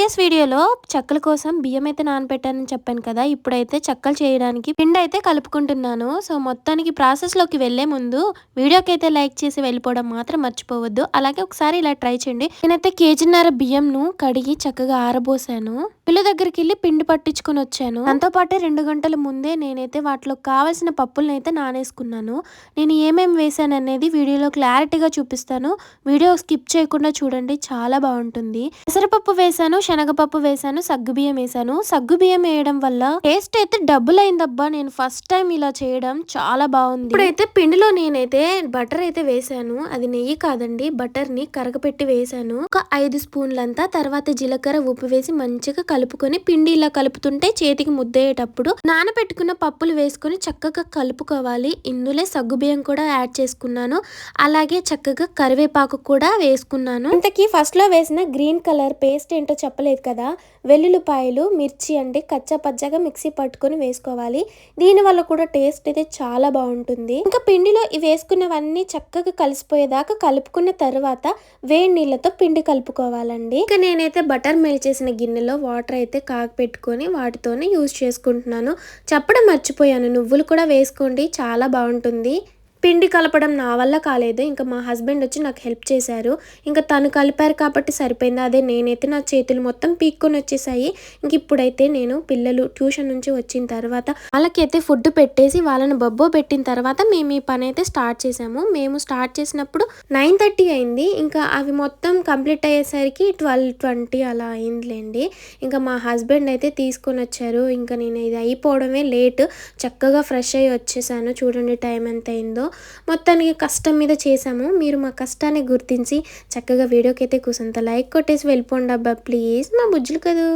Previous వీడియోలో చెక్కల కోసం బియ్యం అయితే నానబెట్టానని చెప్పాను కదా. ఇప్పుడైతే చెక్కలు చేయడానికి పిండి అయితే కలుపుకుంటున్నాను. సో మొత్తానికి ప్రాసెస్లోకి వెళ్లే ముందు వీడియోకి అయితే లైక్ చేసి వెళ్ళిపోవడం మాత్రం మర్చిపోవద్దు. అలాగే ఒకసారి ఇలా ట్రై చేయండి. నేనైతే కేజీన్నర బియ్యంను కడిగి చక్కగా ఆరబోసాను. పిల్ల దగ్గరికి వెళ్ళి పిండి పట్టించుకొని వచ్చాను. దాంతో పాటే 2 గంటల ముందే నేనైతే వాటిలో కావాల్సిన పప్పులను అయితే నానేసుకున్నాను. నేను ఏమేమి వేసాను అనేది వీడియోలో క్లారిటీగా చూపిస్తాను. వీడియో స్కిప్ చేయకుండా చూడండి, చాలా బాగుంటుంది. పెసరపప్పు వేసాను, శనగపప్పు వేసాను, సగ్గుబియ్యం వేసాను. సగ్గుబియ్యం వేయడం వల్ల టేస్ట్ అయితే డబుల్ అయిందబ్బా. నేను ఫస్ట్ టైం ఇలా చేయడం చాలా బాగుంది. ఇప్పుడైతే పిండిలో నేనైతే బటర్ అయితే వేసాను. అది నెయ్యి కాదండి, బటర్ ని కరగపెట్టి వేసాను. ఒక 5 స్పూన్లంతా. తర్వాత జీలకర్ర, ఉప్పు వేసి మంచిగా కలుపుకొని పిండి ఇలా కలుపుతుంటే చేతికి ముద్దయ్యేటప్పుడు నానబెట్టుకున్న పప్పులు వేసుకొని చక్కగా కలుపుకోవాలి. ఇందులో సగ్గుబియ్యం కూడా యాడ్ చేసుకున్నాను. అలాగే చక్కగా కరివేపాకు కూడా వేసుకున్నాను. ఇంతకీ ఫస్ట్ లో వేసిన గ్రీన్ కలర్ పేస్ట్ ఏంటో చెప్పలేదు కదా. వెల్లుల్లిపాయలు, మిర్చి అంటే కచ్చా పచ్చగా మిక్సీ పట్టుకొని వేసుకోవాలి. దీని వల్ల కూడా టేస్ట్ అయితే చాలా బాగుంటుంది. ఇంకా పిండిలో ఇవి వేసుకున్నవన్నీ చక్కగా కలిసిపోయేదాకా కలుపుకున్న తర్వాత వేడి నీళ్ళతో పిండి కలుపుకోవాలండి. ఇంకా నేనైతే బటర్ మెల్ట్ చేసిన గిన్నెలో వాటర్ అయితే కాగపెట్టుకొని వాటితోనే యూజ్ చేసుకుంటున్నాను. చెప్పడం మర్చిపోయాను, నువ్వులు కూడా వేసుకోండి, చాలా బాగుంటుంది. పిండి కలపడం నా వల్ల కాలేదు. ఇంకా మా హస్బెండ్ వచ్చి నాకు హెల్ప్ చేశారు. ఇంకా తను కలిపారు కాబట్టి సరిపోయింది. అదే నేనైతే నా చేతులు మొత్తం పీక్కొని వచ్చేసాయి. ఇంక ఇప్పుడైతే నేను పిల్లలు ట్యూషన్ నుంచి వచ్చిన తర్వాత వాళ్ళకైతే ఫుడ్ పెట్టేసి వాళ్ళని బొబ్బో పెట్టిన తర్వాత మేము ఈ పని అయితే స్టార్ట్ చేసాము. మేము స్టార్ట్ చేసినప్పుడు 9:30 అయింది. ఇంకా అవి మొత్తం కంప్లీట్ అయ్యేసరికి 12:20 అలా అయిందిలేండి. ఇంకా మా హస్బెండ్ అయితే తీసుకొని వచ్చారు. ఇంకా నేను ఇది అయిపోవడమే లేట్. చక్కగా ఫ్రెష్ అయ్యి వచ్చేసాను. చూడండి టైం ఎంత అయిందో. మొత్తానికి కష్టం మీద చేసాము. మీరు మా కష్టాన్ని గుర్తించి చక్కగా వీడియోకి అయితే కూసంత లైక్ కొట్టేసి వెళ్ళిపోండి అబ్బా ప్లీజ్, మా బుజ్జులు కదూ.